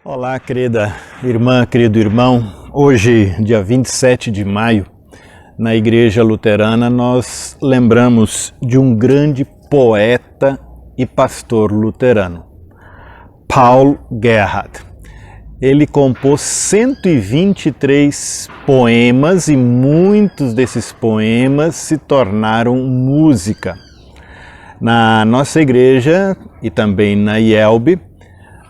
Olá, querida irmã, querido irmão. Hoje, dia 27 de maio, na Igreja Luterana, nós lembramos de um grande poeta e pastor luterano, Paul Gerhardt. Ele compôs 123 poemas e muitos desses poemas se tornaram música. Na nossa igreja e também na IELB,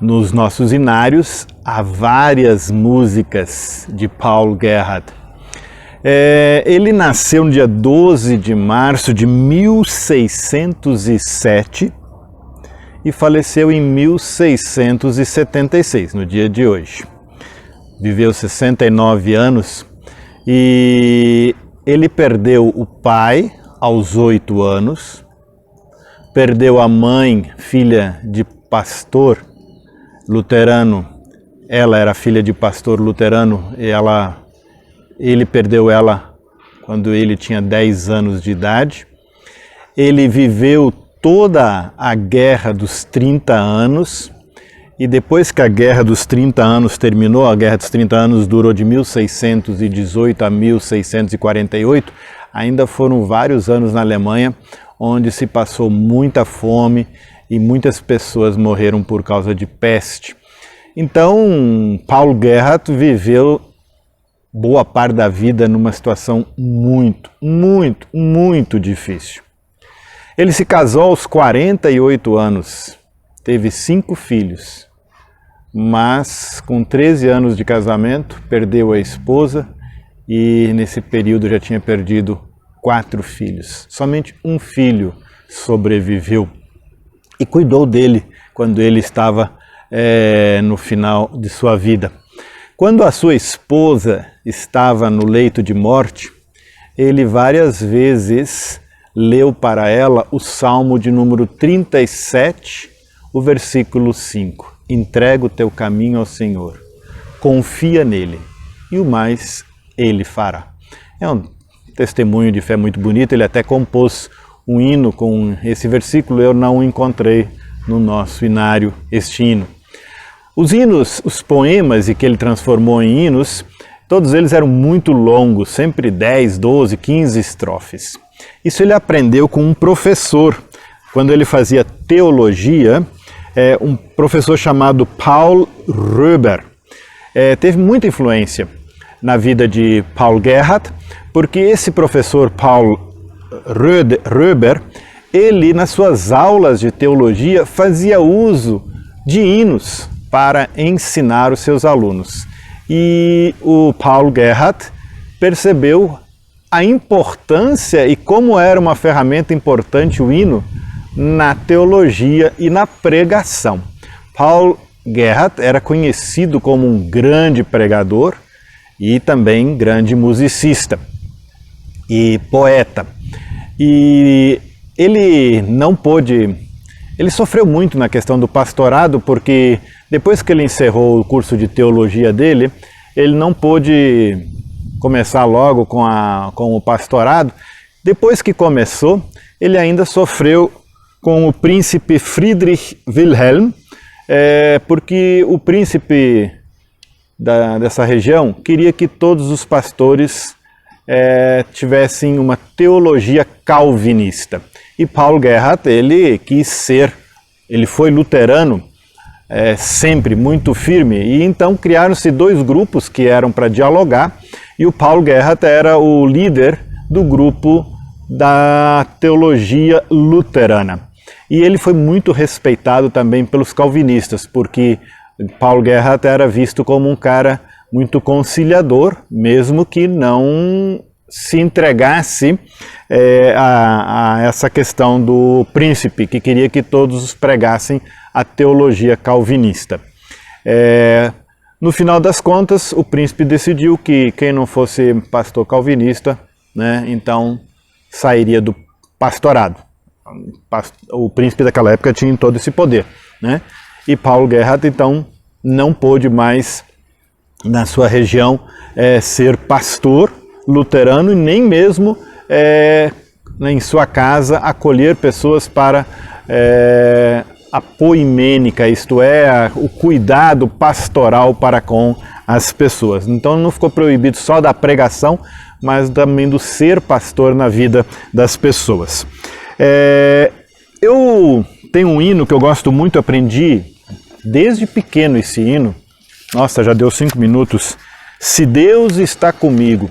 nos nossos inários, há várias músicas de Paul Gerhardt. Ele nasceu no dia 12 de março de 1607 e faleceu em 1676, no dia de hoje. Viveu 69 anos e ele perdeu o pai aos 8 anos, perdeu a mãe, filha de pastor luterano. Ela era filha de pastor luterano e ele perdeu ela quando ele tinha 10 anos de idade. Ele viveu toda a Guerra dos 30 anos e depois que a Guerra dos 30 anos terminou, a Guerra dos 30 anos durou de 1618 a 1648, ainda foram vários anos na Alemanha onde se passou muita fome e muitas pessoas morreram por causa de peste. Então, Paul Gerhardt viveu boa parte da vida numa situação muito difícil. Ele se casou aos 48 anos, teve 5 filhos, mas com 13 anos de casamento perdeu a esposa e nesse período já tinha perdido 4 filhos. Somente um filho sobreviveu e cuidou dele quando ele estava no final de sua vida. Quando a sua esposa estava no leito de morte, ele várias vezes leu para ela o Salmo de número 37, o versículo 5. Entrega o teu caminho ao Senhor, confia nele e o mais ele fará. É um testemunho de fé muito bonito, ele até compôs um hino com esse versículo, eu não encontrei no nosso inário este hino. Os hinos, os poemas que ele transformou em hinos, todos eles eram muito longos, sempre 10, 12, 15 estrofes. Isso ele aprendeu com um professor, quando ele fazia teologia, um professor chamado Paul Röber. Teve muita influência na vida de Paul Gerhardt, porque esse professor Paul Röber, ele nas suas aulas de teologia fazia uso de hinos para ensinar os seus alunos. E o Paul Gerhardt percebeu a importância e como era uma ferramenta importante o hino na teologia e na pregação. Paul Gerhardt era conhecido como um grande pregador e também grande musicista e poeta. E ele sofreu muito na questão do pastorado, porque depois que ele encerrou o curso de teologia dele, ele não pôde começar logo com o pastorado. Depois que começou, ele ainda sofreu com o príncipe Friedrich Wilhelm, porque o príncipe dessa região queria que todos os pastores tivessem uma teologia calvinista. E Paul Gerhardt, ele foi luterano, sempre muito firme, e então criaram-se 2 grupos que eram para dialogar, e o Paul Gerhardt era o líder do grupo da teologia luterana. E ele foi muito respeitado também pelos calvinistas, porque Paul Gerhardt era visto como um cara muito conciliador, mesmo que não se entregasse a essa questão do príncipe, que queria que todos pregassem a teologia calvinista. No final das contas, o príncipe decidiu que quem não fosse pastor calvinista, então sairia do pastorado. O príncipe daquela época tinha todo esse poder. E Paul Gerhardt, então, não pôde mais, na sua região, ser pastor luterano e nem mesmo em sua casa acolher pessoas para a poimênica, isto é, o cuidado pastoral para com as pessoas. Então não ficou proibido só da pregação, mas também do ser pastor na vida das pessoas. Eu tenho um hino que eu gosto muito, aprendi desde pequeno esse hino. Nossa, já deu 5 minutos. Se Deus está comigo,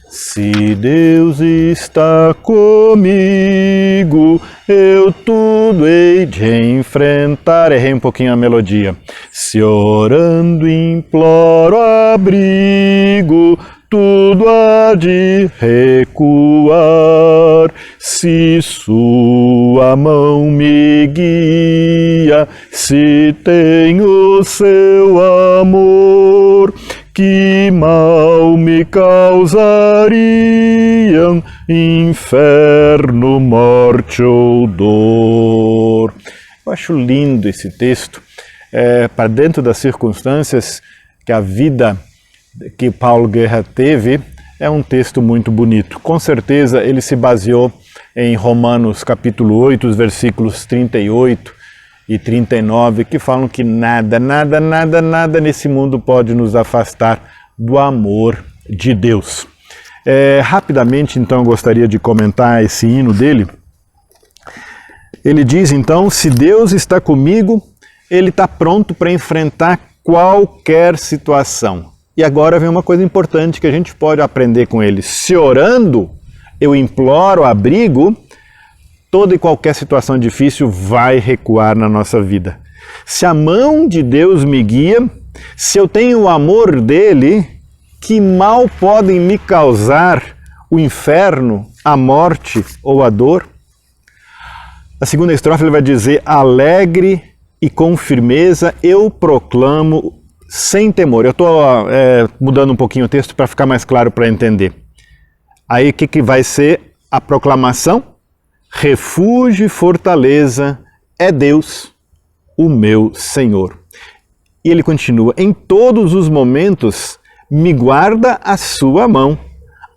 se Deus está comigo, eu tudo hei de enfrentar. Errei um pouquinho a melodia. Se orando imploro abrigo, tudo há de recuar. Se sua mão me guia, se tenho seu amor, que mal me causariam inferno, morte ou dor. Eu acho lindo esse texto, para dentro das circunstâncias que a vida que Paulo Gerhardt teve, é um texto muito bonito. Com certeza ele se baseou em Romanos capítulo 8, os versículos 38 e 39, que falam que nada nesse mundo pode nos afastar do amor de Deus. Rapidamente, então, eu gostaria de comentar esse hino dele. Ele diz, então, se Deus está comigo, Ele está pronto para enfrentar qualquer situação. E agora vem uma coisa importante que a gente pode aprender com ele. Se orando, eu imploro abrigo, toda e qualquer situação difícil vai recuar na nossa vida. Se a mão de Deus me guia, se eu tenho o amor dele, que mal podem me causar o inferno, a morte ou a dor? A segunda estrofe ele vai dizer, alegre e com firmeza eu proclamo sem temor. Eu estou mudando um pouquinho o texto para ficar mais claro para entender. Aí o que vai ser a proclamação? Refúgio e fortaleza é Deus, o meu Senhor. E ele continua, em todos os momentos me guarda a sua mão,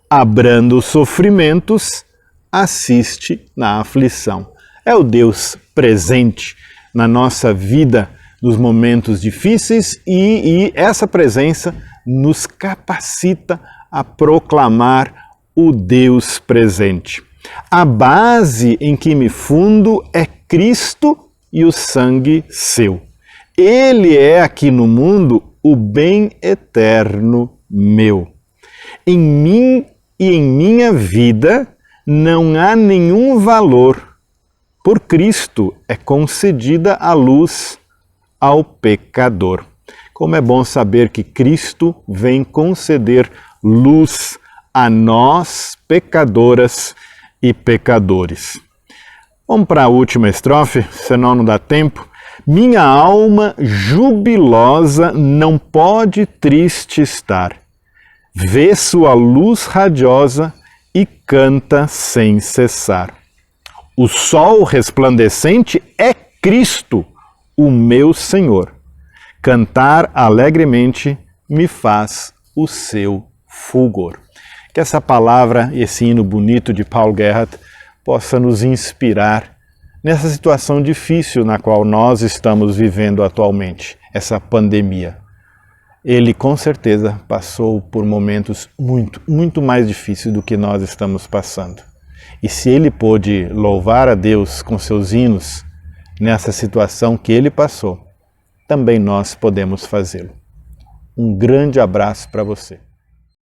abrando os sofrimentos, assiste na aflição. É o Deus presente na nossa vida, nos momentos difíceis, e essa presença nos capacita a proclamar o Deus presente. A base em que me fundo é Cristo e o sangue seu. Ele é aqui no mundo o bem eterno meu. Em mim e em minha vida não há nenhum valor. Por Cristo é concedida a luz ao pecador. Como é bom saber que Cristo vem conceder luz a nós, pecadoras e pecadores. Vamos para a última estrofe, senão não dá tempo. Minha alma jubilosa não pode triste estar. Vê sua luz radiosa e canta sem cessar. O sol resplandecente é Cristo, o meu Senhor. Cantar alegremente me faz o seu fulgor. Que essa palavra, esse hino bonito de Paulo Gerhardt, possa nos inspirar nessa situação difícil na qual nós estamos vivendo atualmente, essa pandemia. Ele com certeza passou por momentos muito mais difíceis do que nós estamos passando. E se ele pôde louvar a Deus com seus hinos nessa situação que ele passou, também nós podemos fazê-lo. Um grande abraço para você.